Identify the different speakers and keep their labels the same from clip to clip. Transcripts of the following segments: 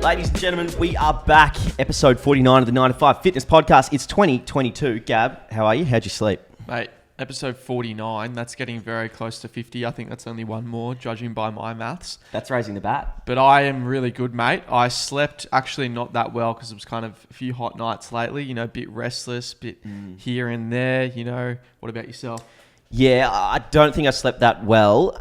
Speaker 1: Ladies and gentlemen, we are back. Episode 49 of the 9 to 5 Fitness Podcast. It's 2022. Gab, how are you? How'd you sleep?
Speaker 2: Mate, episode 49, that's getting very close to 50. I think that's only one more, judging by my maths.
Speaker 1: That's raising the bat.
Speaker 2: But I am really good, mate. I slept actually not that well because it was kind of a few hot nights lately, you know, a bit restless, bit here and there, you know. What about yourself?
Speaker 1: Yeah, I don't think I slept that well.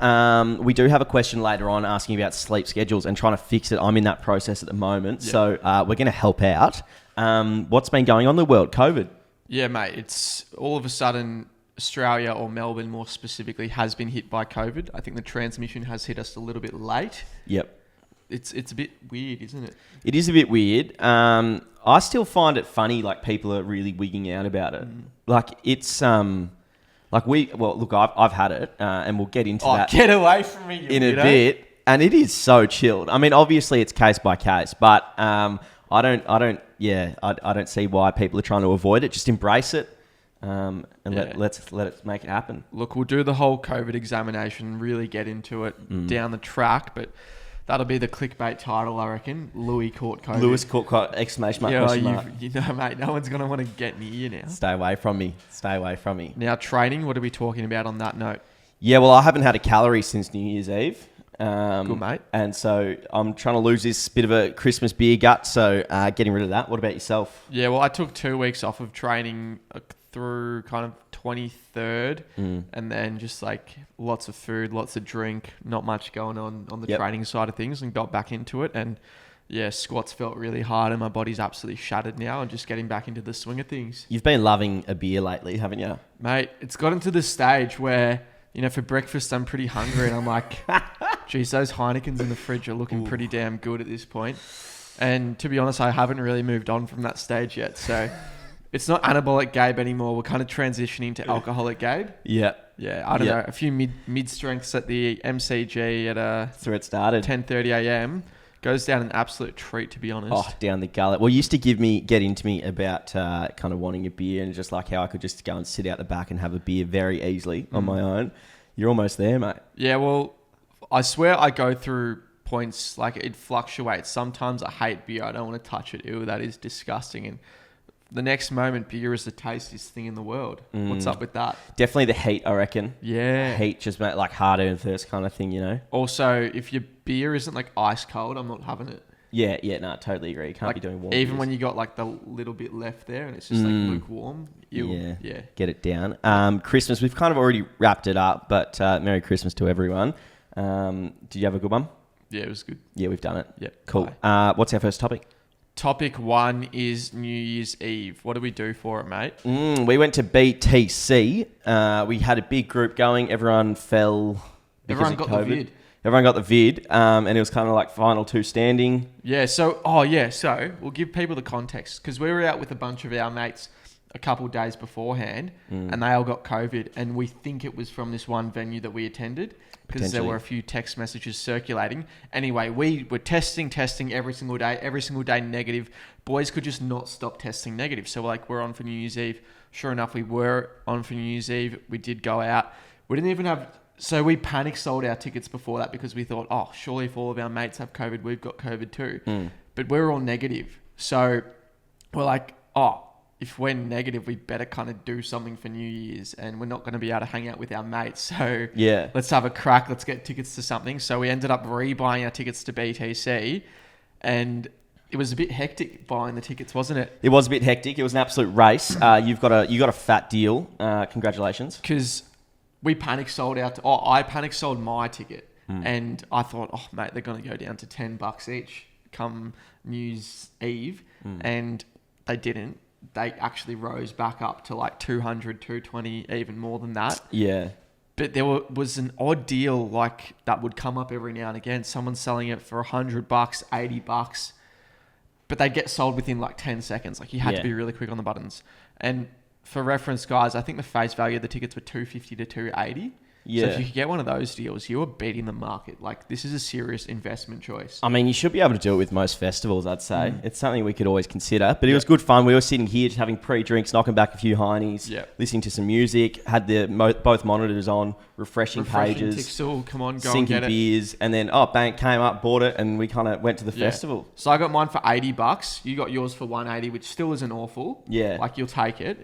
Speaker 1: We do have a question later on asking about sleep schedules and trying to fix it. I'm in that process at the moment. Yeah. So we're going to help out. What's been going on in the world? COVID?
Speaker 2: Yeah, mate. It's all of a sudden Australia, or Melbourne more specifically, has been hit by COVID. I think the transmission has hit us a little bit late.
Speaker 1: Yep.
Speaker 2: It's a bit weird, isn't it?
Speaker 1: It is a bit weird. I still find it funny, like people are really wigging out about it. Like it's... look, I've had it, and we'll get into that.
Speaker 2: Get away from me,
Speaker 1: in a bit. And it is so chilled. I mean, obviously it's case by case, but I don't see why people are trying to avoid it. Just embrace it, let's let it make it happen.
Speaker 2: Look, we'll do the whole COVID examination, really get into it down the track, but that'll be the clickbait title, I reckon. Louie caught COVID.
Speaker 1: Lewis caught exclamation mark, question mark.
Speaker 2: You know, mate, no one's going to want to get near you now.
Speaker 1: Stay away from me.
Speaker 2: Now, training, what are we talking about on that note?
Speaker 1: Yeah, well, I haven't had a calorie since New Year's Eve.
Speaker 2: Good, mate.
Speaker 1: And so I'm trying to lose this bit of a Christmas beer gut, so getting rid of that. What about yourself?
Speaker 2: Yeah, well, I took 2 weeks off of training through kind of 23rd, and then just like lots of food, lots of drink, not much going on the training side of things, and got back into it. And yeah, squats felt really hard and my body's absolutely shattered now, and just getting back into the swing of things.
Speaker 1: You've been loving a beer lately, haven't you?
Speaker 2: Mate, it's gotten to the stage where, you know, for breakfast I'm pretty hungry and I'm like, geez, those Heinekens in the fridge are looking pretty damn good at this point. And to be honest, I haven't really moved on from that stage yet, so... It's not anabolic Gabe anymore. We're kind of transitioning to alcoholic Gabe.
Speaker 1: Yeah.
Speaker 2: Yeah, I don't know. A few mid strengths at the MCG at
Speaker 1: that's where it started.
Speaker 2: 10:30 a.m. Goes down an absolute treat, to be honest.
Speaker 1: Oh, down the gullet. Well, you used to get into me about kind of wanting a beer, and just like how I could just go and sit out the back and have a beer very easily on my own. You're almost there, mate.
Speaker 2: Yeah, well, I swear I go through points, like it fluctuates. Sometimes I hate beer. I don't want to touch it. Ew, that is disgusting. And the next moment, beer is the tastiest thing in the world. What's up with that?
Speaker 1: Definitely the heat, I reckon.
Speaker 2: Yeah.
Speaker 1: Heat just make like harder and thirst kind of thing, you know?
Speaker 2: Also, if your beer isn't like ice cold, I'm not having it.
Speaker 1: Yeah, no, totally agree. You can't be doing warm
Speaker 2: even
Speaker 1: beers.
Speaker 2: when you got like the little bit left there and it's just like lukewarm. Yeah.
Speaker 1: Get it down. Christmas, we've kind of already wrapped it up, but Merry Christmas to everyone. Did you have a good one?
Speaker 2: Yeah, it was good.
Speaker 1: Yeah, we've done it.
Speaker 2: Yeah.
Speaker 1: Cool. What's our first topic?
Speaker 2: Topic 1 is New Year's Eve. What do we do for it, mate?
Speaker 1: We went to BTC. We had a big group going. Everyone fell because of COVID. The vid. Everyone got the vid, and it was kind of like final two standing.
Speaker 2: Yeah, so we'll give people the context, because we were out with a bunch of our mates a couple of days beforehand, and they all got COVID, and we think it was from this one venue that we attended, because there were a few text messages circulating. Anyway, we were testing every single day negative. Boys could just not stop testing negative. So we're on for New Year's Eve. Sure enough, we were on for New Year's Eve. We did go out. We didn't even have... So we panic sold our tickets before that, because we thought, oh, surely if all of our mates have COVID, we've got COVID too. But we're all negative. So we're like, oh, if we're negative, we better kind of do something for New Year's, and we're not going to be able to hang out with our mates. So let's have a crack. Let's get tickets to something. So we ended up rebuying our tickets to BTC, and it was a bit hectic buying the tickets, wasn't it?
Speaker 1: It was a bit hectic. It was an absolute race. You got a fat deal. Congratulations.
Speaker 2: Because we panic sold I panic sold my ticket, and I thought, oh mate, they're going to go down to $10 each come New Year's Eve, and they didn't. They actually rose back up to like 200, 220, even more than that.
Speaker 1: Yeah.
Speaker 2: But there was an odd deal like that would come up every now and again. Someone's selling it for $100, $80, but they'd get sold within like 10 seconds. Like you had to be really quick on the buttons. And for reference, guys, I think the face value of the tickets were $250 to $280.
Speaker 1: Yeah.
Speaker 2: So if you could get one of those deals, you are beating the market. Like, this is a serious investment choice.
Speaker 1: I mean, you should be able to do it with most festivals, I'd say. It's something we could always consider. But it was good fun. We were sitting here just having pre-drinks, knocking back a few heinies, listening to some music, had both monitors on, refreshing pages.
Speaker 2: Tixel, come on, go and
Speaker 1: sinking
Speaker 2: get it.
Speaker 1: beers. And then, bang, came up, bought it, and we kind of went to the festival.
Speaker 2: So I got mine for $80. You got yours for $180, which still isn't awful.
Speaker 1: Yeah.
Speaker 2: Like, you'll take it.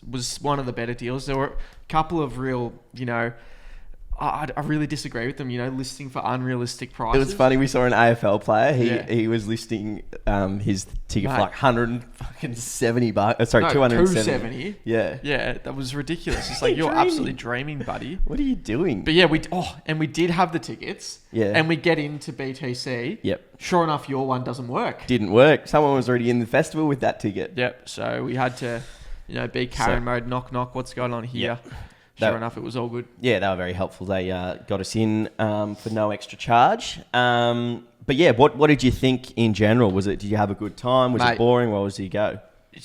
Speaker 2: Was one of the better deals. There were a couple of real, I really disagree with them, listing for unrealistic prices.
Speaker 1: It was funny. We saw an AFL player. He was listing his ticket for like $170. Sorry,
Speaker 2: no,
Speaker 1: $270. Yeah.
Speaker 2: Yeah, that was ridiculous. It's like, you're absolutely dreaming, buddy.
Speaker 1: What are you doing?
Speaker 2: But yeah, we did have the tickets.
Speaker 1: Yeah.
Speaker 2: And we get into BTC.
Speaker 1: Yep.
Speaker 2: Sure enough, your one doesn't work.
Speaker 1: Didn't work. Someone was already in the festival with that ticket.
Speaker 2: Yep. So we had to, be Karen mode, knock, knock, what's going on here?
Speaker 1: Yep.
Speaker 2: Sure enough, it was all good.
Speaker 1: Yeah, they were very helpful. They got us in for no extra charge. But yeah, what did you think in general? Did you have a good time? Was it boring? Where did you go?
Speaker 2: It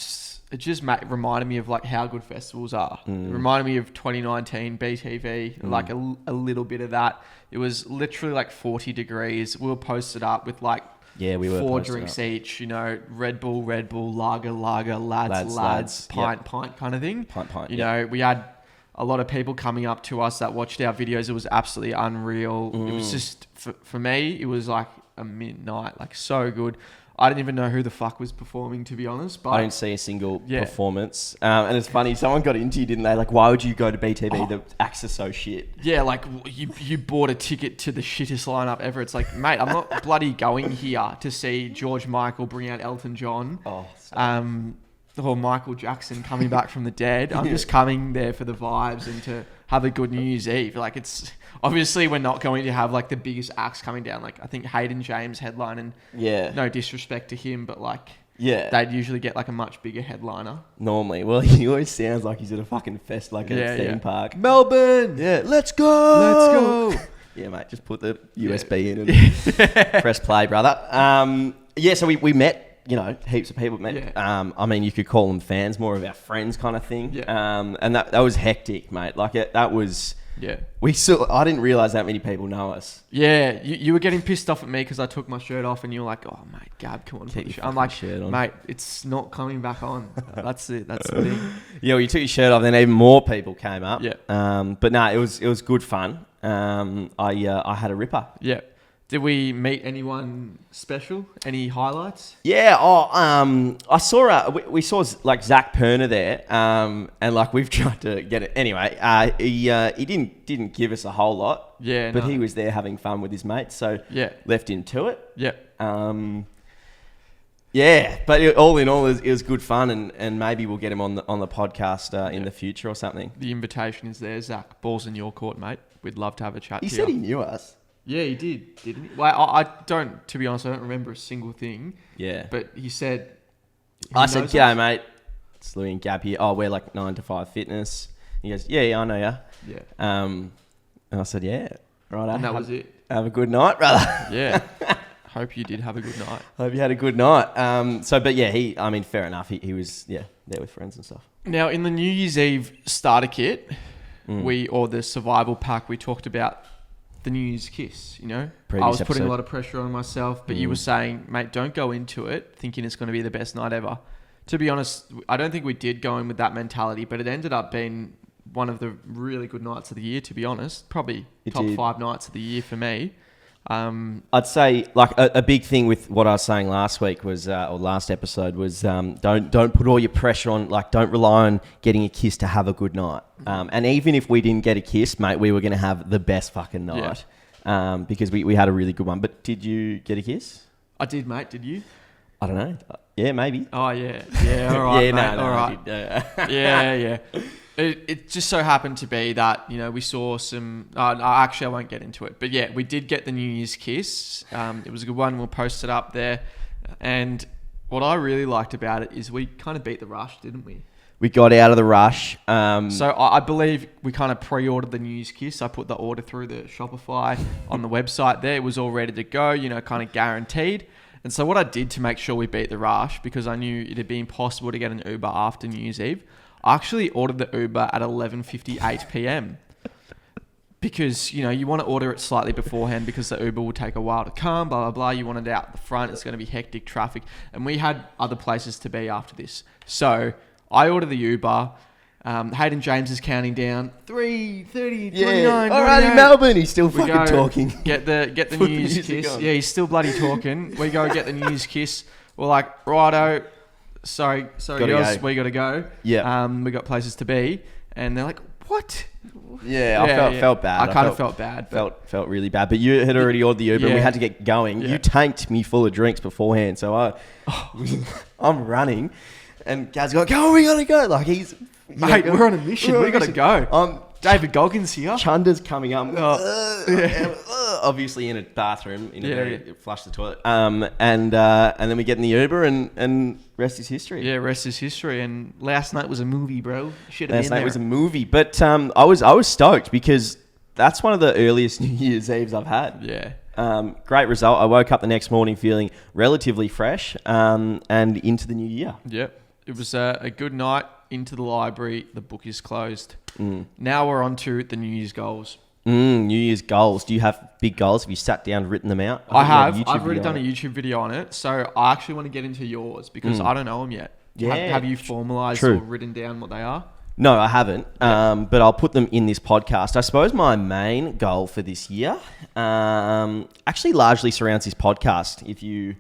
Speaker 2: just reminded me of like how good festivals are. It reminded me of 2019 BTV, like a little bit of that. It was literally like 40 degrees. We were posted up with like
Speaker 1: we were
Speaker 2: 4 drinks each, Red Bull, lager, lads, pint kind of thing.
Speaker 1: Pint.
Speaker 2: We had a lot of people coming up to us that watched our videos. It was absolutely unreal. It was just, for me, it was like a midnight, like so good. I didn't even know who the fuck was performing, to be honest. But
Speaker 1: I didn't see a single performance. And it's funny, someone got into you, didn't they? Like, why would you go to BTV? The acts are so shit.
Speaker 2: Yeah, like, you bought a ticket to the shittest lineup ever. It's like, mate, I'm not bloody going here to see George Michael bring out Elton John. Or Michael Jackson coming back from the dead. I'm just coming there for the vibes and to have a good New Year's Eve. Like, it's obviously we're not going to have like the biggest acts coming down. Like, I think Hayden James headline, and no disrespect to him, but like, they'd usually get like a much bigger headliner.
Speaker 1: Normally. Well, he always sounds like he's at a fucking fest, like a theme park.
Speaker 2: Melbourne!
Speaker 1: Yeah, let's go! Yeah, mate, just put the USB in and press play, brother. So we met, heaps of people met. I mean, you could call them fans, more of our friends kind of thing. And that was hectic, mate. Like, that was... I didn't realise that many people know us.
Speaker 2: Yeah, you were getting pissed off at me because I took my shirt off, and you were like, "Oh, mate, Gab, come on, put your shirt." I'm like,
Speaker 1: shirt on.
Speaker 2: "Mate, it's not coming back on." That's it. That's the thing.
Speaker 1: Yeah, well, you took your shirt off, then even more people came up.
Speaker 2: Yeah.
Speaker 1: But no, it was good fun. I had a ripper.
Speaker 2: Yeah. Did we meet anyone special? Any highlights?
Speaker 1: Yeah. I saw we saw like Zach Perner there. And like we've tried to get it anyway. He didn't give us a whole lot.
Speaker 2: Yeah.
Speaker 1: But he was there having fun with his mates. So left him to it.
Speaker 2: Yeah.
Speaker 1: But all in all, it was good fun, and maybe we'll get him on the podcast in the future or something.
Speaker 2: The invitation is there, Zach. Ball's in your court, mate. We'd love to have a chat.
Speaker 1: He said he knew us.
Speaker 2: Yeah, he did, didn't he? Well, I don't, to be honest, I don't remember a single thing.
Speaker 1: Yeah.
Speaker 2: But he said...
Speaker 1: I said, "G'day, mate. It's Louie and Gab here. Oh, we're like 9 to 5 fitness." He goes, yeah, I know ya.
Speaker 2: Yeah.
Speaker 1: And I said, yeah, right.
Speaker 2: And that was it.
Speaker 1: Have a good night, brother.
Speaker 2: Yeah. Hope you did have a good night.
Speaker 1: Hope you had a good night. But yeah, fair enough. He was, there with friends and stuff.
Speaker 2: Now, in the New Year's Eve starter kit, or the survival pack, we talked about the New Year's kiss, I was putting a lot of pressure on myself, but you were saying, mate, don't go into it thinking it's going to be the best night ever. To be honest, I don't think we did go in with that mentality, but it ended up being one of the really good nights of the year, to be honest. Probably top 5 nights of the year for me.
Speaker 1: I'd say like a big thing with what I was saying last week was, or last episode was, don't put all your pressure on, like don't rely on getting a kiss to have a good night. And even if we didn't get a kiss, mate, we were going to have the best fucking night. Because we had a really good one. But did you get a kiss?
Speaker 2: I did, mate. Did you?
Speaker 1: I don't know. Yeah, maybe.
Speaker 2: Oh yeah. Yeah. All right.
Speaker 1: Yeah,
Speaker 2: mate.
Speaker 1: no,
Speaker 2: all right. Yeah. It just so happened to be that, we saw some... actually, I won't get into it. But yeah, we did get the New Year's kiss. It was a good one. We'll post it up there. And what I really liked about it is we kind of beat the rush, didn't we?
Speaker 1: We got out of the rush.
Speaker 2: So I believe we kind of pre-ordered the New Year's kiss. I put the order through the Shopify on the website there. It was all ready to go, kind of guaranteed. And so what I did to make sure we beat the rush, because I knew it'd be impossible to get an Uber after New Year's Eve, I actually ordered the Uber at 11:58 p.m. because, you know, you want to order it slightly beforehand because the Uber will take a while to come, blah, blah, blah. You want it out the front. It's going to be hectic traffic. And we had other places to be after this. So I ordered the Uber. Hayden James is counting down 3:30, 29.
Speaker 1: All right, in Melbourne, he's still fucking talking.
Speaker 2: Get the news kiss. On. Yeah, he's still bloody talking. We go get the news kiss. We're like, righto. Sorry, girls, we got to go.
Speaker 1: Yeah.
Speaker 2: We got places to be. And they're like, what?
Speaker 1: Yeah, I felt bad.
Speaker 2: I kind of felt bad.
Speaker 1: Felt really bad. But you had already ordered the Uber and we had to get going. Yeah. You tanked me full of drinks beforehand. So I'm running. And Gaz got, go, we got to go. Like
Speaker 2: Mate, we're on a mission. We got to go. David Goggins here.
Speaker 1: Chunder's coming up. Obviously in a bathroom. Flush the toilet. And then we get in the Uber and rest is history.
Speaker 2: Yeah, rest is history. And last night was a movie, bro.
Speaker 1: Last night was a movie. But I was stoked because that's one of the earliest New Year's Eves I've had.
Speaker 2: Yeah.
Speaker 1: Great result. I woke up the next morning feeling relatively fresh and into the new year.
Speaker 2: Yep. It was a good night. Into the library. The book is closed. Now we're on to the New Year's goals.
Speaker 1: New Year's goals. Do you have big goals? Have you sat down, written them out?
Speaker 2: I have. I've already done a YouTube video on it. So I actually want to get into yours because I don't know them yet.
Speaker 1: Yeah.
Speaker 2: Have you formalized or written down what they are?
Speaker 1: No, I haven't. But I'll put them in this podcast. I suppose my main goal for this year actually largely surrounds this podcast. If you...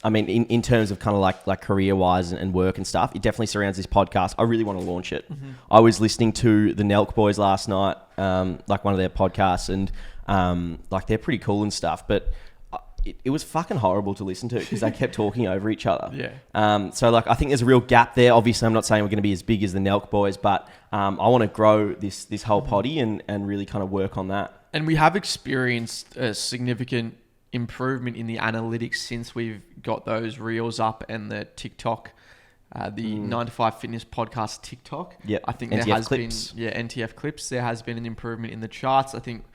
Speaker 1: I mean, in terms of kind of like career-wise and work and stuff, it definitely surrounds this podcast. I really want to launch it. Mm-hmm. I was listening to the Nelk Boys last night, like one of their podcasts, and like they're pretty cool and stuff, but it was fucking horrible to listen to because they kept talking over each other.
Speaker 2: Yeah.
Speaker 1: So like I think there's a real gap there. Obviously, I'm not saying we're going to be as big as the Nelk Boys, but I want to grow this whole potty and really kind of work on that.
Speaker 2: And we have experienced a significant improvement in the analytics since we've got those reels up and the TikTok, the 9 to 5 Fitness podcast TikTok.
Speaker 1: Yeah,
Speaker 2: I think
Speaker 1: NTF
Speaker 2: there has
Speaker 1: clips.
Speaker 2: been NTF clips. There has been an improvement in the charts. I think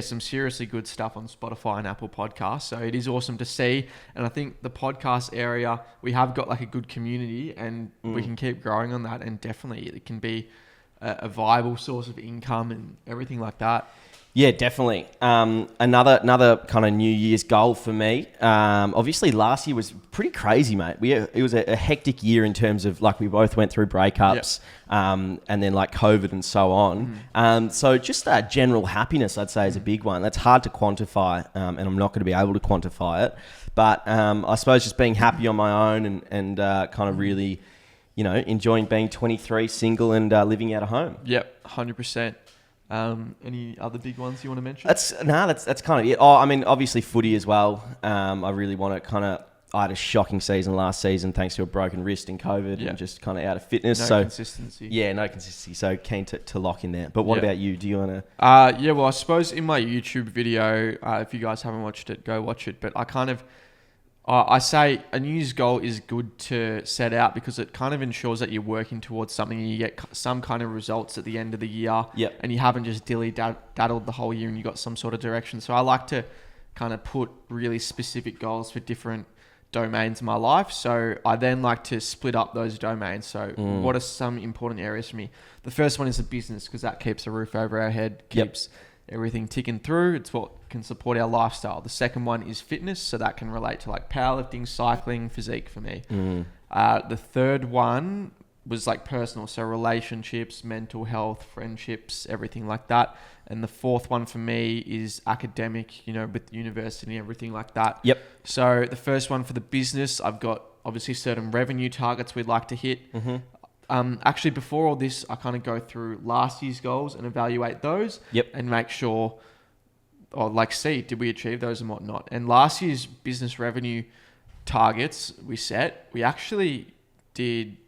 Speaker 2: some seriously good stuff on Spotify and Apple Podcasts. So it is awesome to see. And I think the podcast area, we have got like a good community and we can keep growing on that. And definitely it can be a viable source of income and everything like that.
Speaker 1: Yeah, definitely. Another kind of New Year's goal for me. Obviously, last year was pretty crazy, mate. It was a hectic year in terms of like we both went through breakups, and then like COVID and so on. So just that general happiness, I'd say, is a big one. That's hard to quantify, and I'm not going to be able to quantify it. But I suppose just being happy on my own and kind of really, enjoying being 23, single, and living out of home.
Speaker 2: Yep, 100%. Any other big ones you want to mention?
Speaker 1: That's kind of it. Oh, I mean, obviously footy as well. I really want to I had a shocking season last season thanks to a broken wrist and COVID and just kind of out of fitness.
Speaker 2: No consistency.
Speaker 1: Yeah, no consistency. So keen to lock in there. But what about you? Do you want to?
Speaker 2: Well, I suppose in my YouTube video, if you guys haven't watched it, go watch it. But I say a New Year's goal is good to set out because it kind of ensures that you're working towards something and you get some kind of results at the end of the year.
Speaker 1: Yep.
Speaker 2: And you haven't just dilly-daddled the whole year and you got some sort of direction. So I like to kind of put really specific goals for different domains in my life. So I then like to split up those domains. So what are some important areas for me? The first one is the business because that keeps a roof over our head, keeps everything ticking through. It's what can support our lifestyle. The second one is fitness, so that can relate to like powerlifting, cycling, physique for me. The third one was like personal, so relationships, mental health, friendships, everything like that. And the fourth one for me is academic, with university and everything like that.
Speaker 1: Yep.
Speaker 2: So the first one for the business, I've got obviously certain revenue targets we'd like to hit. Actually, before all this, I kind of go through last year's goals and evaluate those and make sure, see, did we achieve those and whatnot? And last year's business revenue targets we actually did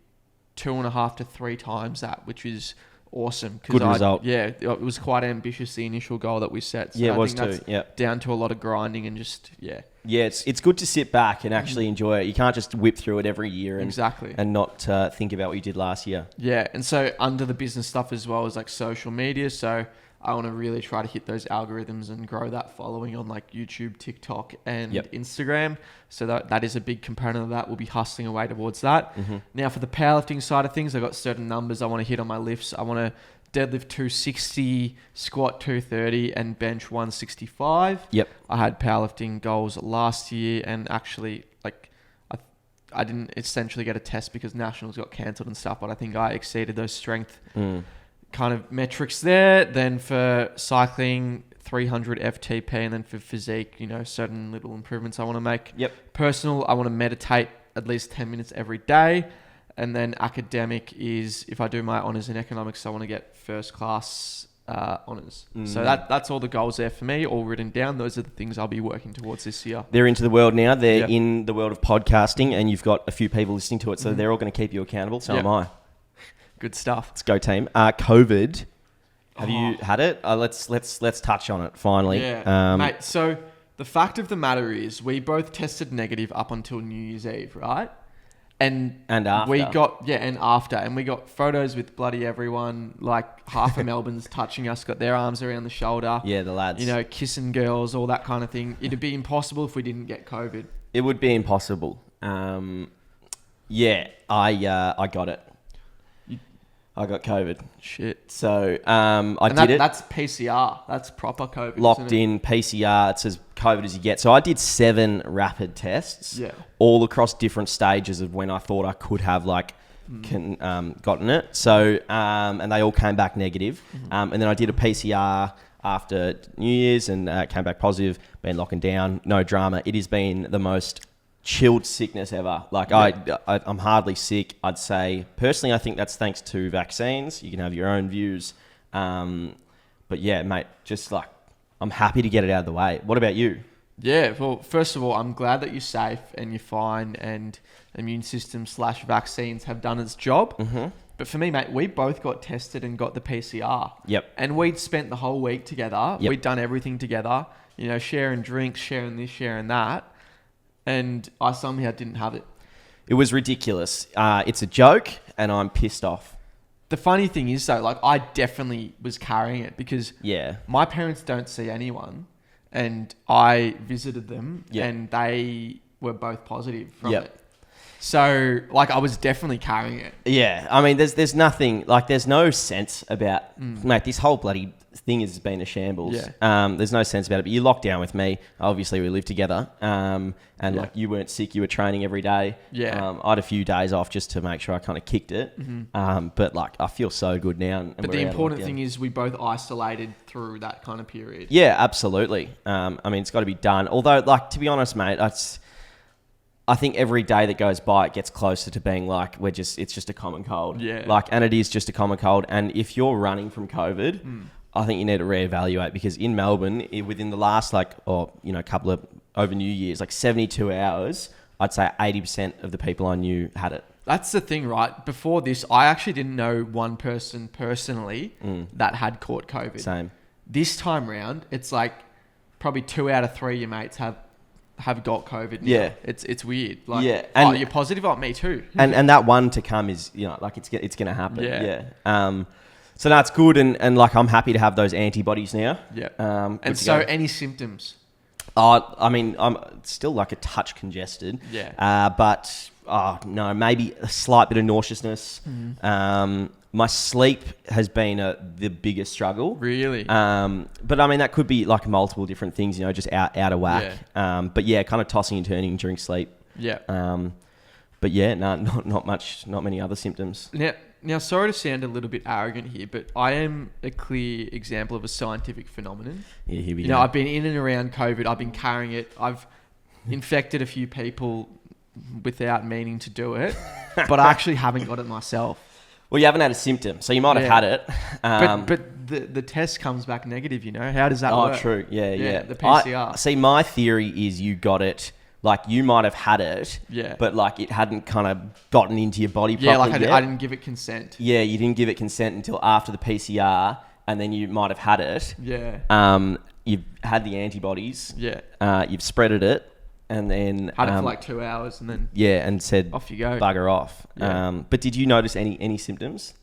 Speaker 2: 2.5 to 3 times that, which is awesome.
Speaker 1: Good result.
Speaker 2: Yeah, it was quite ambitious, the initial goal that we set. So
Speaker 1: it was too. Yeah.
Speaker 2: Down to a lot of grinding and
Speaker 1: Yeah, it's good to sit back and actually enjoy it. You can't just whip through it every year and not think about what you did last year.
Speaker 2: Yeah, and so under the business stuff as well as like social media. So I want to really try to hit those algorithms and grow that following on like YouTube, TikTok, and Instagram. So that is a big component of that. We'll be hustling away towards that. Now for the powerlifting side of things, I've got certain numbers I want to hit on my lifts. I want to deadlift 260, squat 230, and bench 165.
Speaker 1: Yep.
Speaker 2: I had powerlifting goals last year, and actually, like, I didn't essentially get a test because nationals got cancelled and stuff, but I think I exceeded those strength kind of metrics there. Then for cycling, 300 FTP, and then for physique, you know, certain little improvements I want to make.
Speaker 1: Yep.
Speaker 2: Personal, I want to meditate at least 10 minutes every day. And then academic is, if I do my honours in economics, I want to get first class honours. So that's all the goals there for me, all written down. Those are the things I'll be working towards this year.
Speaker 1: They're into the world now. They're in the world of podcasting, and you've got a few people listening to it, so they're all going to keep you accountable. So am I.
Speaker 2: Good stuff.
Speaker 1: Let's go, team. COVID. Have you had it? Let's touch on it finally.
Speaker 2: Yeah, mate. So the fact of the matter is, we both tested negative up until New Year's Eve, right? And
Speaker 1: after.
Speaker 2: We got, and after. And we got photos with bloody everyone, like half of Melbourne's touching us, got their arms around the shoulder.
Speaker 1: Yeah, the lads.
Speaker 2: You know, kissing girls, all that kind of thing. It'd be impossible if we didn't get COVID.
Speaker 1: It would be impossible. Yeah, I got it. I got COVID.
Speaker 2: Shit.
Speaker 1: So I did it.
Speaker 2: That's PCR. That's proper COVID.
Speaker 1: Locked in PCR. It's as COVID as you get. So I did 7 rapid tests.
Speaker 2: Yeah.
Speaker 1: All across different stages of when I thought I could have gotten it. So and they all came back negative. And then I did a PCR after New Year's and came back positive. Been locking down. No drama. It has been the most chilled sickness ever. I'm hardly sick. I'd say personally, I think that's thanks to vaccines. You can have your own views, but yeah, mate, just I'm happy to get it out of the way. What about you?
Speaker 2: Yeah, well, first of all, I'm glad that you're safe and you're fine, and immune system / vaccines have done its job. But for me, mate, we both got tested and got the PCR.
Speaker 1: Yep.
Speaker 2: And we'd spent the whole week together.
Speaker 1: Yep.
Speaker 2: We'd done everything together. You know, sharing drinks, sharing this, sharing that. And I somehow didn't have it.
Speaker 1: It was ridiculous. It's a joke, and I'm pissed off.
Speaker 2: The funny thing is, though, I definitely was carrying it because my parents don't see anyone, and I visited them, and they were both positive from it. So, I was definitely carrying it. Yeah.
Speaker 1: I mean, there's nothing, there's no sense about, mate, this whole bloody thing has been a shambles. There's no sense about it, but you locked down with me. Obviously, we lived together. And you weren't sick, you were training every day. I had a few days off just to make sure I kind of kicked it. But I feel so good now.
Speaker 2: But the important thing is we both isolated through that kind of period.
Speaker 1: Yeah, absolutely. I mean, it's got to be done. Although, to be honest, mate, I think every day that goes by, it gets closer to being it's just a common cold.
Speaker 2: Yeah.
Speaker 1: And it is just a common cold. And if you're running from COVID, I think you need to reevaluate, because in Melbourne, within the last couple of over New Year's, 72 hours, I'd say 80% of the people I knew had it.
Speaker 2: That's the thing, right? Before this, I actually didn't know one person personally that had caught COVID.
Speaker 1: Same.
Speaker 2: This time round, it's probably 2 out of 3 of your mates have got COVID now.
Speaker 1: Yeah.
Speaker 2: It's weird.
Speaker 1: And
Speaker 2: you're positive? Oh, me too.
Speaker 1: and that one to come is, it's going to happen.
Speaker 2: Yeah.
Speaker 1: So that's good. And I'm happy to have those antibodies now.
Speaker 2: Yeah. And so any symptoms?
Speaker 1: I mean, I'm still a touch congested.
Speaker 2: Yeah.
Speaker 1: But no, maybe a slight bit of nauseousness. My sleep has been the biggest struggle.
Speaker 2: Really?
Speaker 1: But I mean, that could be multiple different things, just out of whack.
Speaker 2: Yeah.
Speaker 1: But yeah, kind of tossing and turning during sleep.
Speaker 2: Yeah.
Speaker 1: But yeah, no, not many other symptoms.
Speaker 2: Now, sorry to sound a little bit arrogant here, but I am a clear example of a scientific phenomenon.
Speaker 1: Yeah, here we go.
Speaker 2: I've been in and around COVID. I've been carrying it. I've infected a few people without meaning to do it, but I actually haven't got it myself.
Speaker 1: Well, you haven't had a symptom, so you might have had it.
Speaker 2: But the test comes back negative, How does that work?
Speaker 1: Oh, true. Yeah.
Speaker 2: The PCR.
Speaker 1: See, my theory is you got it... you might have had it, but it hadn't kind of gotten into your body properly.
Speaker 2: I didn't give it consent.
Speaker 1: Yeah, you didn't give it consent until after the PCR, and then you might have had it.
Speaker 2: Yeah.
Speaker 1: You've had the antibodies.
Speaker 2: Yeah.
Speaker 1: You've spreaded it, and then
Speaker 2: had it for 2 hours, and then
Speaker 1: and said
Speaker 2: off you go,
Speaker 1: bugger off.
Speaker 2: Yeah.
Speaker 1: But did you notice any symptoms?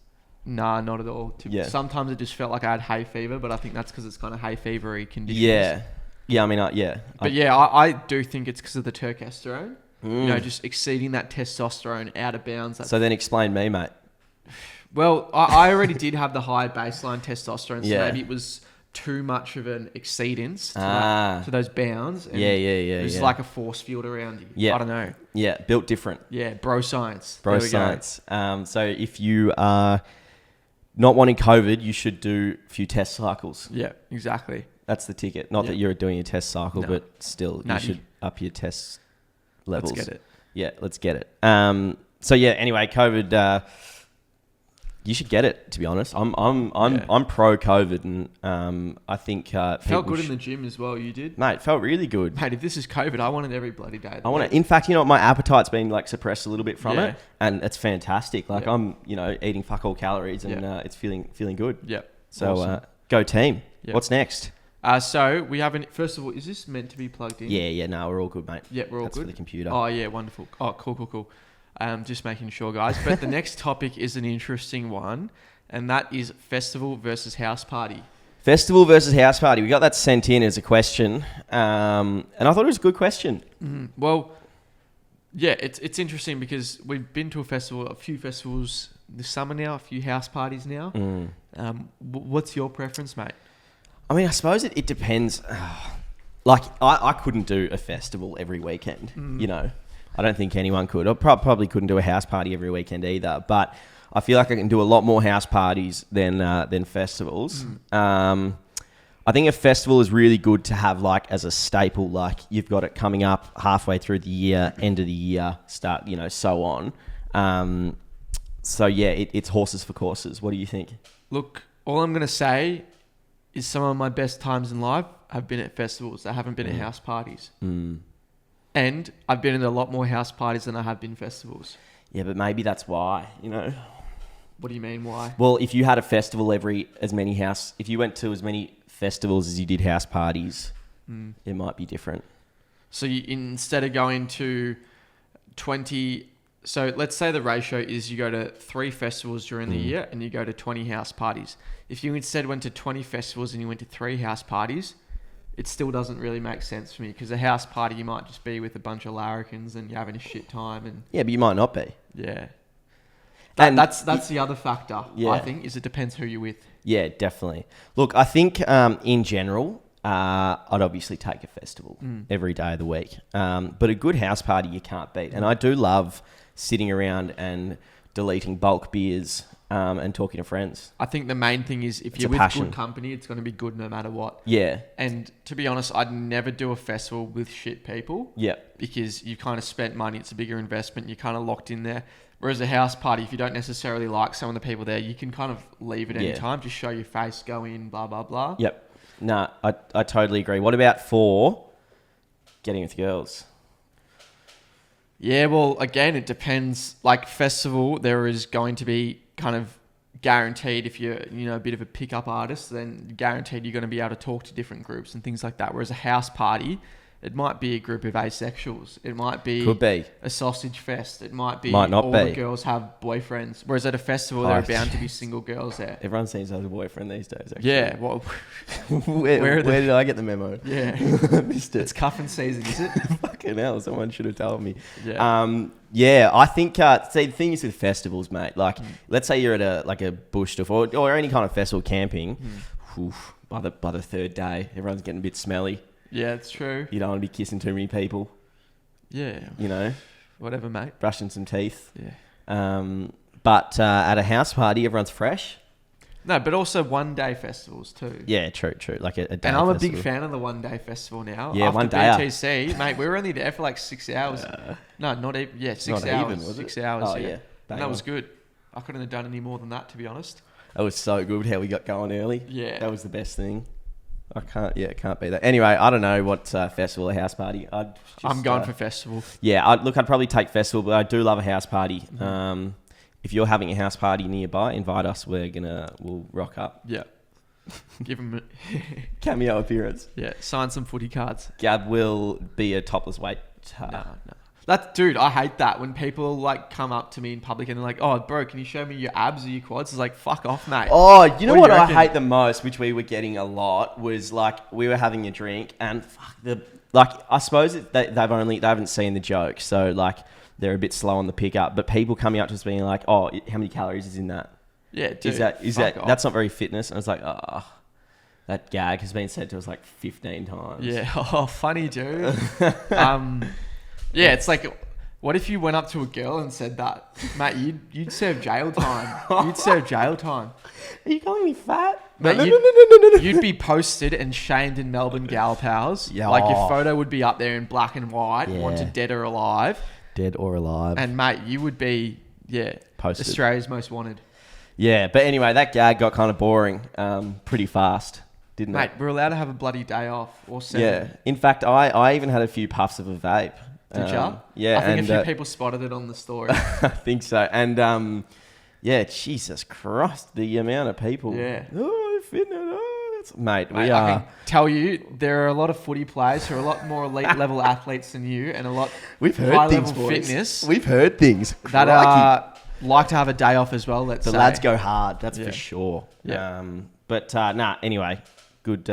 Speaker 2: Nah, not at all. Sometimes it just felt like I had hay fever, but I think that's because it's kind of hay fevery conditions.
Speaker 1: Yeah. Yeah, I mean,
Speaker 2: But I do think it's because of the testosterone. Just exceeding that testosterone out of bounds.
Speaker 1: So then explain me, mate.
Speaker 2: Well, I already did have the high baseline testosterone, so
Speaker 1: Yeah.
Speaker 2: maybe it was too much of an exceedance to those bounds. And
Speaker 1: Yeah.
Speaker 2: it was like a force field around you.
Speaker 1: Yeah.
Speaker 2: I don't know.
Speaker 1: Yeah, built different.
Speaker 2: Yeah, bro science.
Speaker 1: Bro
Speaker 2: There we go.
Speaker 1: science. So if you are not wanting COVID, you should do a few test cycles.
Speaker 2: Yeah, exactly.
Speaker 1: That's the ticket. Not that you're doing a test cycle,
Speaker 2: No.
Speaker 1: but still, you should up your test levels.
Speaker 2: Let's get it.
Speaker 1: Yeah, let's get it. So yeah. Anyway, COVID. You should get it. To be honest, I'm pro COVID, and I think
Speaker 2: Felt good in the gym as well. You did,
Speaker 1: mate. Felt really good.
Speaker 2: mate. If this is COVID, I want it every bloody day.
Speaker 1: I want it. In fact, you know what? My appetite's been like suppressed a little bit from
Speaker 2: Yeah.
Speaker 1: it, and it's fantastic. Like I'm, eating fuck all calories, and it's feeling good.
Speaker 2: Yep.
Speaker 1: So
Speaker 2: Awesome.
Speaker 1: go team.
Speaker 2: Yep.
Speaker 1: What's next?
Speaker 2: So we haven't. First of all, is this meant to be plugged in?
Speaker 1: Yeah. No, we're all good, mate.
Speaker 2: Yeah, we're all
Speaker 1: That's
Speaker 2: good.
Speaker 1: for the computer.
Speaker 2: Oh yeah, wonderful. Oh, cool. Just making sure, guys. But the next topic is an interesting one, and that is festival versus house party.
Speaker 1: Festival versus house party. We got that sent in as a question, and I thought it was a good question.
Speaker 2: Mm-hmm. Well, yeah, it's interesting because we've been to a few festivals this summer now, a few house parties now. What's your preference, mate?
Speaker 1: I mean, I suppose it depends. Like, I couldn't do a festival every weekend, I don't think anyone could. I probably couldn't do a house party every weekend either, but I feel like I can do a lot more house parties than festivals. I think a festival is really good to have like as a staple, like you've got it coming up halfway through the year, end of the year, start, so on. So yeah, it's horses for courses. What do you think?
Speaker 2: Look, all I'm going to say is some of my best times in life have been at festivals. I haven't been at house parties. And I've been in a lot more house parties than I have been festivals.
Speaker 1: Yeah, but maybe that's why,
Speaker 2: What do you mean, why?
Speaker 1: Well, if you had a festival if you went to as many festivals as you did house parties, it might be different.
Speaker 2: So instead of going to 20... So let's say the ratio is you go to 3 festivals during the year and you go to 20 house parties. If you instead went to 20 festivals and you went to 3 house parties, it still doesn't really make sense for me, because a house party you might just be with a bunch of larrikins and you're having a shit time. And
Speaker 1: Yeah, but you might not be.
Speaker 2: yeah.
Speaker 1: And
Speaker 2: That's the other factor,
Speaker 1: Yeah.
Speaker 2: I think, is it depends who you're with.
Speaker 1: Yeah, definitely. Look, I think in general, I'd obviously take a festival every day of the week. But a good house party you can't beat. And I do love sitting around and deleting bulk beers and talking to friends.
Speaker 2: I think the main thing is if
Speaker 1: It's
Speaker 2: you're
Speaker 1: a
Speaker 2: with
Speaker 1: passion.
Speaker 2: good company, it's going to be good no matter what.
Speaker 1: Yeah.
Speaker 2: And to be honest, I'd never do a festival with shit people.
Speaker 1: Yeah.
Speaker 2: Because you've kind of spent money. It's a bigger investment. You're kind of locked in there. Whereas a house party, if you don't necessarily like some of the people there, you can kind of leave at any time. Just show your face, go in, blah, blah, blah.
Speaker 1: Yep. No, I totally agree. What about for getting with girls?
Speaker 2: Yeah, well, again, it depends. Like festival, there is going to be kind of guaranteed, if you're, a bit of a pickup artist, then guaranteed you're going to be able to talk to different groups and things like that. Whereas a house party, it might be a group of asexuals. It might be,
Speaker 1: Could be
Speaker 2: a sausage fest. It might be
Speaker 1: Might not
Speaker 2: all
Speaker 1: be.
Speaker 2: the girls have boyfriends. Whereas at a festival, there are bound to be single girls there.
Speaker 1: Everyone seems to have a boyfriend these days, actually.
Speaker 2: Yeah, well,
Speaker 1: where did I get the memo?
Speaker 2: yeah.
Speaker 1: Missed it.
Speaker 2: It's cuffing season, is it?
Speaker 1: Fucking hell, someone should have told me.
Speaker 2: Yeah.
Speaker 1: Yeah, I think, see, the thing is with festivals, mate, like, let's say you're at a bush stuff or any kind of festival camping, by the third day, everyone's getting a bit smelly.
Speaker 2: Yeah, it's true.
Speaker 1: You don't want to be kissing too many people,
Speaker 2: Yeah. Whatever, mate.
Speaker 1: brushing some teeth.
Speaker 2: Yeah.
Speaker 1: But at a house party, everyone's fresh.
Speaker 2: No, but also one-day festivals too.
Speaker 1: Yeah, true. Like a day
Speaker 2: And I'm a
Speaker 1: festival.
Speaker 2: big fan of the one-day festival now.
Speaker 1: Yeah,
Speaker 2: After
Speaker 1: one day.
Speaker 2: BTC, mate, we were only there for like 6 hours. No, not even. Yeah, 6
Speaker 1: Not
Speaker 2: hours.
Speaker 1: even, was it?
Speaker 2: 6 hours.
Speaker 1: Oh,
Speaker 2: yeah.
Speaker 1: yeah.
Speaker 2: And
Speaker 1: Bang
Speaker 2: that
Speaker 1: on.
Speaker 2: was good. I couldn't have done any more than that, to be honest.
Speaker 1: That was so good how we got going early.
Speaker 2: Yeah.
Speaker 1: That was the best thing. I can't beat that. Anyway, I don't know what festival or house party.
Speaker 2: I'm going for festival.
Speaker 1: Yeah, I'd probably take festival, but I do love a house party. If you're having a house party nearby, invite us. We'll rock up.
Speaker 2: Yeah. Give them.
Speaker 1: Cameo appearance.
Speaker 2: Yeah. Sign some footy cards.
Speaker 1: Gab will be a topless waiter.
Speaker 2: No. Dude, I hate that when people like come up to me in public and they're like, "Oh, bro, can you show me your abs or your quads?" It's like, fuck off, mate.
Speaker 1: Oh, you know
Speaker 2: What
Speaker 1: what
Speaker 2: do you
Speaker 1: I
Speaker 2: reckon?
Speaker 1: hate the most, which we were getting a lot, was like we were having a drink and I suppose they haven't seen the joke, so like they're a bit slow on the pickup. But people coming up to us being like, "Oh, how many calories is in that?"
Speaker 2: Yeah, dude,
Speaker 1: Is that
Speaker 2: fuck off.
Speaker 1: that's not very fitness? And I was like, that gag has been said to us like 15 times.
Speaker 2: Yeah. Oh, funny, dude. Yeah, it's like, what if you went up to a girl and said that? Mate, you'd serve jail time. You'd serve jail time.
Speaker 1: Are you calling me fat?
Speaker 2: Mate,
Speaker 1: No.
Speaker 2: You'd be posted and shamed in Melbourne Gal Pals.
Speaker 1: Yeah.
Speaker 2: Like, your photo would be up there in black and white,
Speaker 1: Yeah.
Speaker 2: wanted dead or alive.
Speaker 1: Dead or alive.
Speaker 2: And, mate, you would be,
Speaker 1: Posted.
Speaker 2: Australia's most wanted.
Speaker 1: Yeah, but anyway, that gag got kind of boring pretty fast, didn't
Speaker 2: Mate,
Speaker 1: it?
Speaker 2: we're allowed to have a bloody day off or 7.
Speaker 1: Yeah. In fact, I even had a few puffs of a vape.
Speaker 2: Did ya?
Speaker 1: Yeah.
Speaker 2: I think
Speaker 1: and,
Speaker 2: a few people spotted it on the story.
Speaker 1: I think so. And yeah, Jesus Christ, the amount of people.
Speaker 2: Yeah.
Speaker 1: Oh, fitness. Mate, we
Speaker 2: I
Speaker 1: are.
Speaker 2: can tell you, there are a lot of footy players who are a lot more elite level athletes than you, and a lot
Speaker 1: We've heard
Speaker 2: high
Speaker 1: things,
Speaker 2: level
Speaker 1: boys.
Speaker 2: fitness
Speaker 1: We've heard things.
Speaker 2: that
Speaker 1: Crikey.
Speaker 2: like to have a day off as well. Let's
Speaker 1: The
Speaker 2: say.
Speaker 1: lads go hard, that's
Speaker 2: Yeah.
Speaker 1: for sure.
Speaker 2: Yeah.
Speaker 1: But anyway, good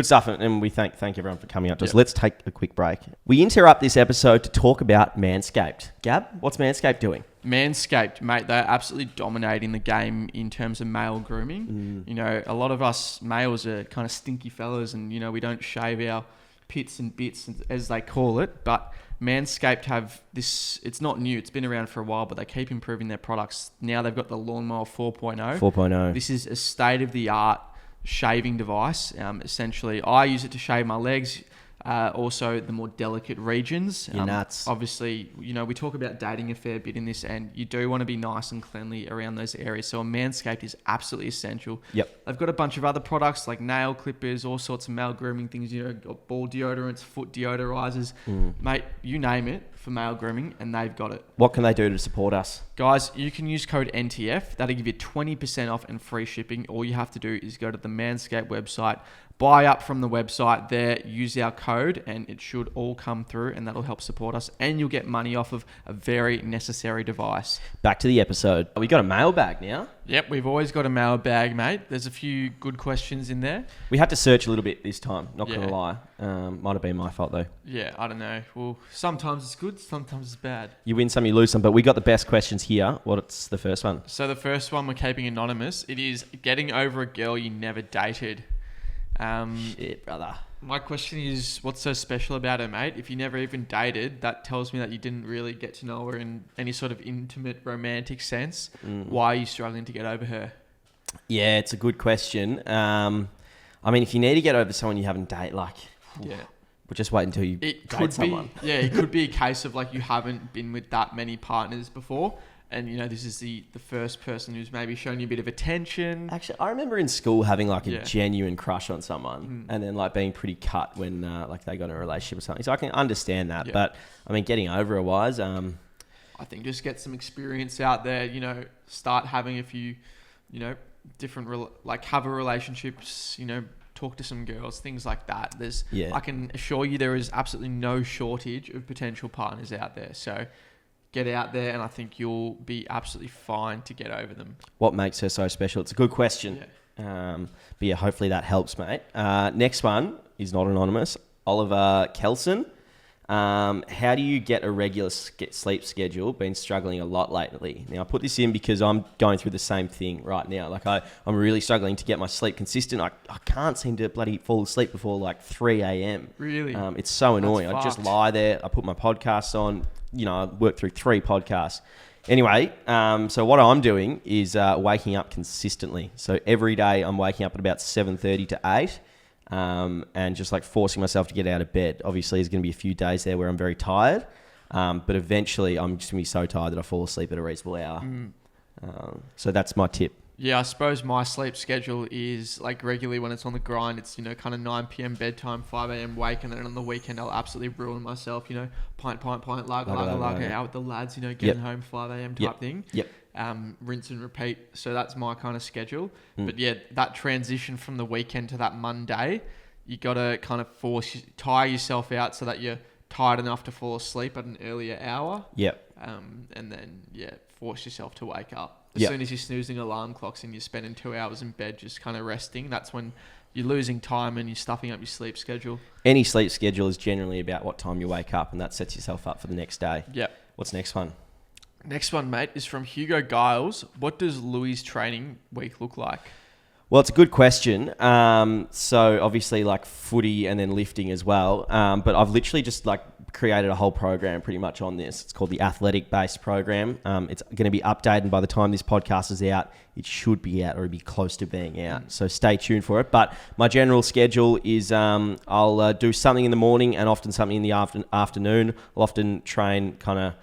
Speaker 1: stuff, and we thank everyone for coming up to us.
Speaker 2: Yeah.
Speaker 1: Let's take a quick break. We interrupt this episode to talk about Manscaped. Gab, what's Manscaped doing?
Speaker 2: Manscaped, mate, they're absolutely dominating the game in terms of male grooming. You know, a lot of us males are kind of stinky fellas, and, you know, we don't shave our pits and bits, as they call it. But Manscaped have this, it's not new, it's been around for a while, but they keep improving their products. Now they've got the Lawnmower 4.0.
Speaker 1: 4.0.
Speaker 2: This is a state-of-the-art shaving device. Essentially, I use it to shave my legs. Also, the more delicate regions.
Speaker 1: Your nuts.
Speaker 2: Obviously, you know, we talk about dating a fair bit in this, and you do want to be nice and cleanly around those areas. So a Manscaped is absolutely essential.
Speaker 1: Yep.
Speaker 2: They've got a bunch of other products like nail clippers, all sorts of male grooming things, you know, got ball deodorants, foot deodorizers. Mate, you name it for male grooming, and they've got it.
Speaker 1: What can they do to support us?
Speaker 2: Guys, you can use code NTF. That'll give you 20% off and free shipping. All you have to do is go to the Manscaped website, buy up from the website there, use our code, and it should all come through, and that'll help support us. And you'll get money off of a very necessary device.
Speaker 1: Back to the episode. We got a mailbag now.
Speaker 2: Yep, we've always got a mailbag, mate. There's a few good questions in there.
Speaker 1: We had to search a little bit this time, not going
Speaker 2: Yeah.
Speaker 1: to lie. Might have been my fault, though.
Speaker 2: Yeah, I don't know. Well, sometimes it's good, sometimes it's bad.
Speaker 1: You win some, you lose some, but we got the best questions here. What's the first one?
Speaker 2: So the first one we're keeping anonymous. It is getting over a girl you never dated.
Speaker 1: Shit, brother.
Speaker 2: My question is, what's so special about her, mate? If you never even dated, that tells me that you didn't really get to know her in any sort of intimate, romantic sense. Why are you struggling to get over her?
Speaker 1: Yeah, it's a good question. I mean, if you need to get over someone you haven't dated, like,
Speaker 2: Yeah.
Speaker 1: we'll just wait until you
Speaker 2: It
Speaker 1: date
Speaker 2: could
Speaker 1: someone.
Speaker 2: be, yeah, it could be a case of like you haven't been with that many partners before, and you know this is the first person who's maybe shown you a bit of attention.
Speaker 1: Actually, I remember in school having like a
Speaker 2: Yeah.
Speaker 1: genuine crush on someone and then like being pretty cut when like they got in a relationship or something. So I can understand that.
Speaker 2: Yeah.
Speaker 1: But I mean, getting over it wise,
Speaker 2: I think just get some experience out there. You know, start having a few, you know, different like have a relationships. You know, talk to some girls, things like that.
Speaker 1: Yeah.
Speaker 2: I can assure you there is absolutely no shortage of potential partners out there. So get out there, and I think you'll be absolutely fine to get over them.
Speaker 1: what makes her so special? It's a good question. But yeah, hopefully that helps, mate. Next one is not anonymous. Oliver Kelson. How do you get a regular sleep schedule? Been struggling a lot lately. Now, I put this in because I'm going through the same thing right now. Like, I'm really struggling to get my sleep consistent. I can't seem to bloody fall asleep before like 3 a.m.
Speaker 2: Really?
Speaker 1: It's so annoying. I just
Speaker 2: fucked.
Speaker 1: lie there. I put my podcasts on. You know, I work through 3 podcasts. Anyway, so what I'm doing is waking up consistently. So every day I'm waking up at about 7:30 to 8. And just like forcing myself to get out of bed. Obviously, there's going to be a few days there where I'm very tired, but eventually I'm just going to be so tired that I fall asleep at a reasonable hour. So that's my tip.
Speaker 2: Yeah, I suppose my sleep schedule is like regularly when it's on the grind, it's, you know, kind of 9 p.m. bedtime, 5 a.m. wake, and then on the weekend I'll absolutely ruin myself, you know, pint, lager, out with the lads, you know, getting home 5 a.m. type thing.
Speaker 1: Yep.
Speaker 2: Rinse and repeat. So that's my kind of schedule. But yeah, that transition from the weekend to that Monday, you got to kind of tire yourself out so that you're tired enough to fall asleep at an earlier hour.
Speaker 1: Yep.
Speaker 2: And then, yeah, force yourself to wake up. As
Speaker 1: Yep.
Speaker 2: soon as you're snoozing alarm clocks and you're spending 2 hours in bed just kind of resting, that's when you're losing time and you're stuffing up your sleep schedule.
Speaker 1: Any sleep schedule is generally about what time you wake up, and that sets yourself up for the next day.
Speaker 2: Yep.
Speaker 1: What's the next one?
Speaker 2: Next one, mate, is from Hugo Giles. What does Louie's training week look like?
Speaker 1: Well, it's a good question. So obviously like footy and then lifting as well. But I've literally just like created a whole program pretty much on this. It's called the athletic based program. It's going to be updated, and by the time this podcast is out, it should be out or be close to being out. So stay tuned for it. But my general schedule is I'll do something in the morning and often something in the afternoon. I'll often train kind of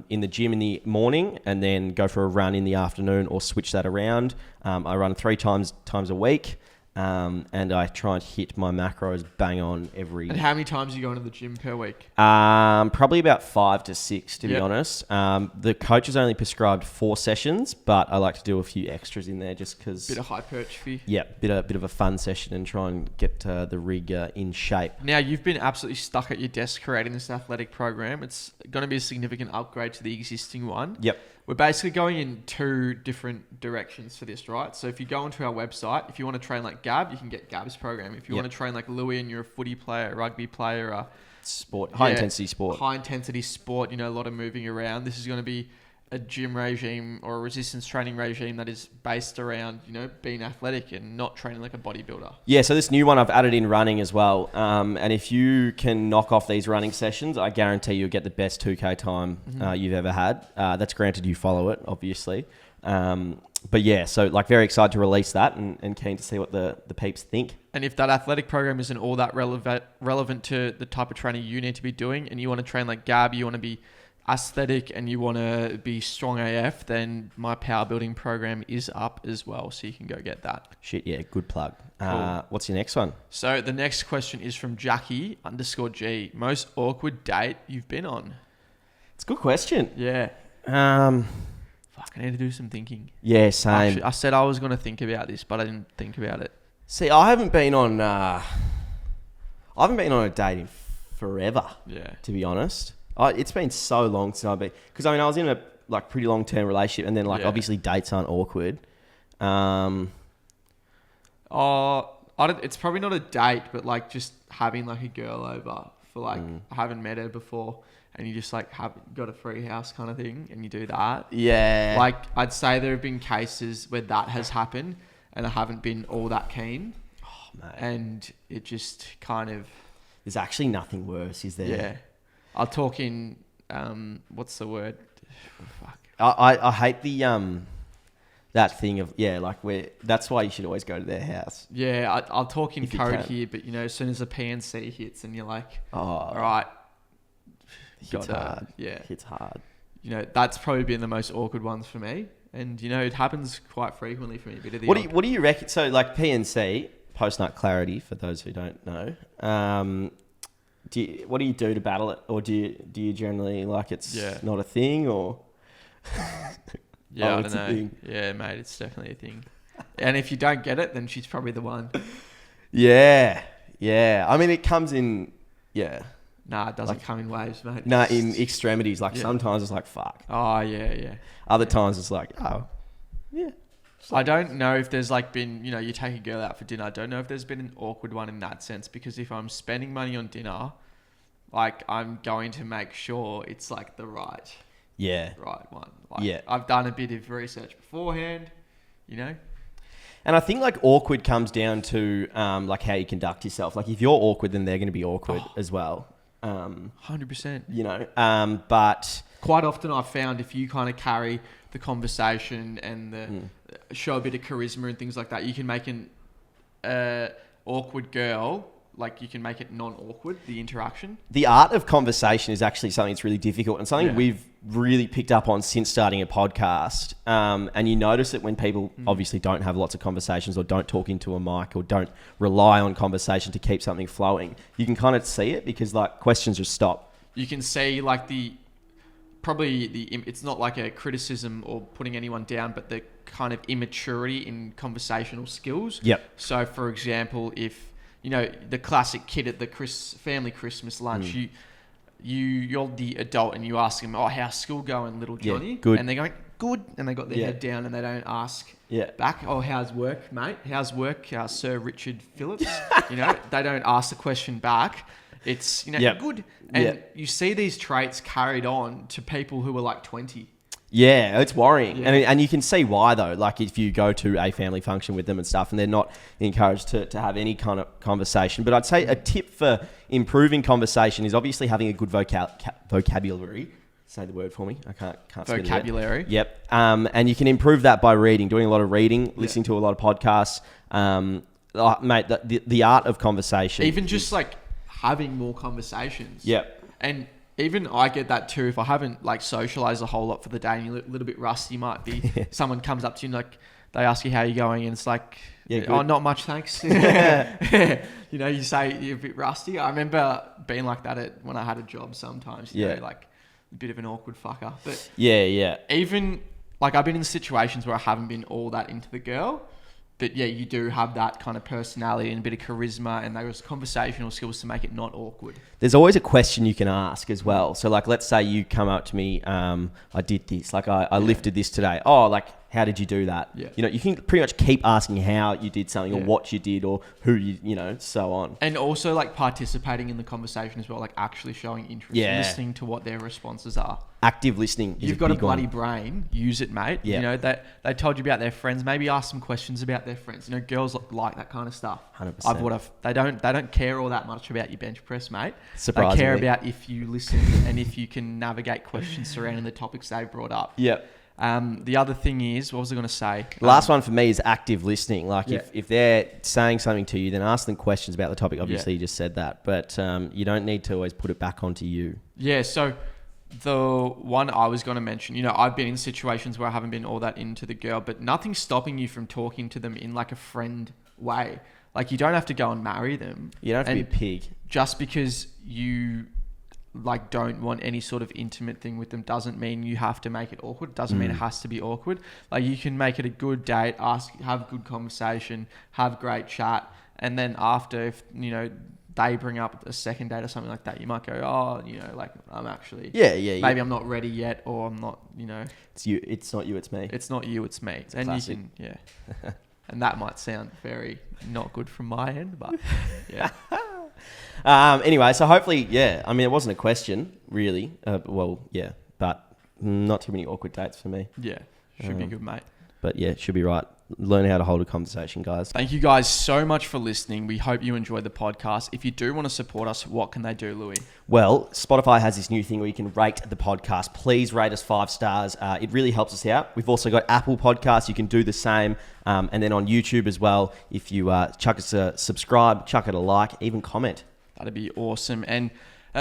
Speaker 1: in the gym in the morning and then go for a run in the afternoon, or switch that around. I run 3 times a week, and I try and hit my macros bang on every...
Speaker 2: And how many times are you going to the gym per week?
Speaker 1: Probably about 5 to 6, to be honest. The coach has only prescribed 4 sessions, but I like to do a few extras in there just because...
Speaker 2: Bit of hypertrophy.
Speaker 1: Yeah, bit of a fun session and try and get the rig in shape.
Speaker 2: Now, you've been absolutely stuck at your desk creating this athletic program. It's going to be a significant upgrade to the existing one.
Speaker 1: Yep.
Speaker 2: We're basically going in 2 different directions for this, right? So if you go onto our website, if you want to train like Gab, you can get Gab's program. If you want to train like Louie and you're a footy player, a rugby player,
Speaker 1: high intensity sport,
Speaker 2: a lot of moving around, this is going to be a gym regime or a resistance training regime that is based around, being athletic and not training like a bodybuilder.
Speaker 1: Yeah, so this new one I've added in running as well. And if you can knock off these running sessions, I guarantee you'll get the best 2K time you've ever had. That's granted you follow it, obviously. But yeah, so like very excited to release that and keen to see what the peeps think.
Speaker 2: And if that athletic program isn't all that relevant to the type of training you need to be doing, and you want to train like Gab, you want to be aesthetic and you want to be strong AF, then my power building program is up as well, so you can go get that.
Speaker 1: Shit, yeah, good plug.
Speaker 2: Cool.
Speaker 1: What's your next one?
Speaker 2: So the next question is from Jackie_G. Most awkward date you've been on?
Speaker 1: It's a good question.
Speaker 2: Yeah.
Speaker 1: Fuck,
Speaker 2: I need to do some thinking.
Speaker 1: Yeah, same.
Speaker 2: Actually, I said I was going to think about this, but I didn't think about it.
Speaker 1: See, I haven't been on a date in forever. Yeah. To be honest. It's been so long since I've been... Because, I was in a pretty long-term relationship, and then, obviously dates aren't awkward.
Speaker 2: It's probably not a date, but, just having, a girl over for, I haven't met her before, and you just, got a free house kind of thing, and you do that.
Speaker 1: Yeah.
Speaker 2: I'd say there have been cases where that has happened, and I haven't been all that keen.
Speaker 1: Oh, mate.
Speaker 2: And it just kind of...
Speaker 1: There's actually nothing worse, is there?
Speaker 2: Yeah. I'll talk in, what's the word? Fuck.
Speaker 1: I hate the, that thing of, where, that's why you should always go to their house.
Speaker 2: Yeah, I'll talk in code here, but, as soon as the PNC hits and you're like, all right.
Speaker 1: Hits hard.
Speaker 2: Yeah.
Speaker 1: Hits hard.
Speaker 2: That's probably been the most awkward ones for me. And, it happens quite frequently for me.
Speaker 1: What do you reckon? So, PNC, post-nut clarity, for those who don't know, what do you do to battle it, or do you generally it's not a thing, or?
Speaker 2: Yeah, I don't know. Yeah, mate, it's definitely a thing. And if you don't get it, then she's probably the one.
Speaker 1: Yeah. I mean, it comes in. Yeah.
Speaker 2: Nah, it doesn't come in waves, mate.
Speaker 1: Nah, in extremities. Sometimes it's fuck.
Speaker 2: Oh yeah.
Speaker 1: Other times it's yeah.
Speaker 2: I don't know if there's been, you take a girl out for dinner. I don't know if there's been an awkward one in that sense, because if I'm spending money on dinner, I'm going to make sure it's the right one. I've done a bit of research beforehand, And
Speaker 1: I think awkward comes down to how you conduct yourself. If you're awkward, then they're going to be awkward as well.
Speaker 2: 100%.
Speaker 1: But
Speaker 2: quite often I've found if you kind of carry the conversation and show a bit of charisma and things like that, you can make an awkward girl, you can make it non-awkward, the interaction.
Speaker 1: The art of conversation is actually something that's really difficult, and something we've really picked up on since starting a podcast. And you notice it when people obviously don't have lots of conversations, or don't talk into a mic, or don't rely on conversation to keep something flowing. You can kind of see it because questions just stop.
Speaker 2: You can see it's not a criticism or putting anyone down, but the kind of immaturity in conversational skills.
Speaker 1: Yep.
Speaker 2: So for example, if, the classic kid at the family Christmas lunch, you're the adult and you ask them, how's school going, little Johnny?
Speaker 1: Yeah, good.
Speaker 2: And they're going, good. And they got their head down and they don't ask back, how's work, mate? How's work, Sir Richard Phillips? They don't ask the question back. It's, good. And you see these traits carried on to people who are 20.
Speaker 1: Yeah, it's worrying.
Speaker 2: Yeah.
Speaker 1: And you can see why, though. Like, if you go to a family function with them and stuff, and they're not encouraged to have any kind of conversation. But I'd say a tip for improving conversation is obviously having a good vocabulary. Say the word for me. I can't spit it yet.
Speaker 2: Vocabulary.
Speaker 1: Yep. And you can improve that by reading, doing a lot of reading, listening to a lot of podcasts. Mate, the art of conversation.
Speaker 2: Even just like having more conversations.
Speaker 1: Yep.
Speaker 2: And even I get that too. If I haven't like socialized a whole lot for the day and you're a little bit rusty, might be someone comes up to you and like they ask you how you're going and it's like, oh, not much, thanks. You know, you say you're a bit rusty. I remember being like that when I had a job sometimes. You know, like a bit of an awkward fucker. But
Speaker 1: yeah.
Speaker 2: Even like I've been in situations where I haven't been all that into the girl. But yeah, you do have that kind of personality and a bit of charisma and those conversational skills to make it not awkward.
Speaker 1: There's always a question you can ask as well. So like, let's say you come up to me, I did this, like I lifted this today. Oh, like, how did you do that?
Speaker 2: Yeah.
Speaker 1: You know, you can pretty much keep asking how you did something or what you did or who you know, so on.
Speaker 2: And also like participating in the conversation as well, like actually showing interest, listening to what their responses are.
Speaker 1: Active listening.
Speaker 2: You've got a bloody brain. Use it, mate.
Speaker 1: Yeah.
Speaker 2: You know, that they told you about their friends. Maybe ask some questions about their friends. You know, girls like that kind of stuff.
Speaker 1: 100%.
Speaker 2: They don't care all that much about your bench press, mate.
Speaker 1: Surprisingly.
Speaker 2: They care about if you listen and if you can navigate questions surrounding the topics they've brought up.
Speaker 1: Yep.
Speaker 2: The other thing is, what was I going to say?
Speaker 1: Last one for me is active listening. Like if they're saying something to you, then ask them questions about the topic. Obviously, you just said that, but you don't need to always put it back onto you.
Speaker 2: Yeah. So the one I was going to mention, you know, I've been in situations where I haven't been all that into the girl, but nothing's stopping you from talking to them in like a friend way. Like you don't have to go and marry them.
Speaker 1: You don't have to be a pig.
Speaker 2: Just because you like don't want any sort of intimate thing with them doesn't mean you have to make it awkward. Doesn't mean it has to be awkward. Like you can make it a good date, have a good conversation, have great chat, and then after, if you know they bring up a second date or something like that, you might go, oh, you know, like I'm actually maybe I'm not ready yet, or I'm not, you know,
Speaker 1: it's not you, it's me.
Speaker 2: It's not you, it's me.
Speaker 1: It's
Speaker 2: and
Speaker 1: classic.
Speaker 2: You can and that might sound very not good from my end, but yeah.
Speaker 1: Anyway, so hopefully, I mean, it wasn't a question, really. But not too many awkward dates for me.
Speaker 2: Yeah, should be good, mate.
Speaker 1: But yeah, should be right. Learn how to hold a conversation, guys.
Speaker 2: Thank you guys so much for listening. We hope you enjoyed the podcast. If you do want to support us, what can they do, Louie?
Speaker 1: Well, Spotify has this new thing where you can rate the podcast. Please rate us 5 stars. It really helps us out. We've also got Apple Podcasts. You can do the same. And then on YouTube as well, if you chuck us a subscribe, chuck it a like, even comment.
Speaker 2: That'd be awesome. And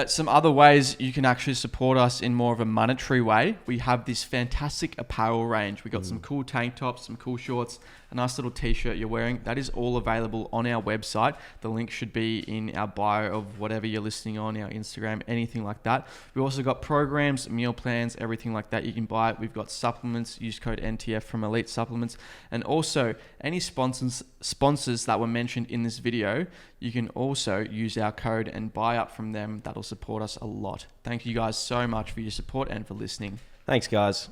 Speaker 2: some other ways you can actually support us in more of a monetary way. We have this fantastic apparel range. We got some cool tank tops, some cool shorts, a nice little t-shirt you're wearing. That is all available on our website. The link should be in our bio of whatever you're listening on, our Instagram, anything like that. We've also got programs, meal plans, everything like that. You can buy it. We've got supplements. Use code NTF from Elite Supplements. And also any sponsors that were mentioned in this video, you can also use our code and buy up from them. That'll support us a lot. Thank you guys so much for your support and for listening.
Speaker 1: Thanks, guys.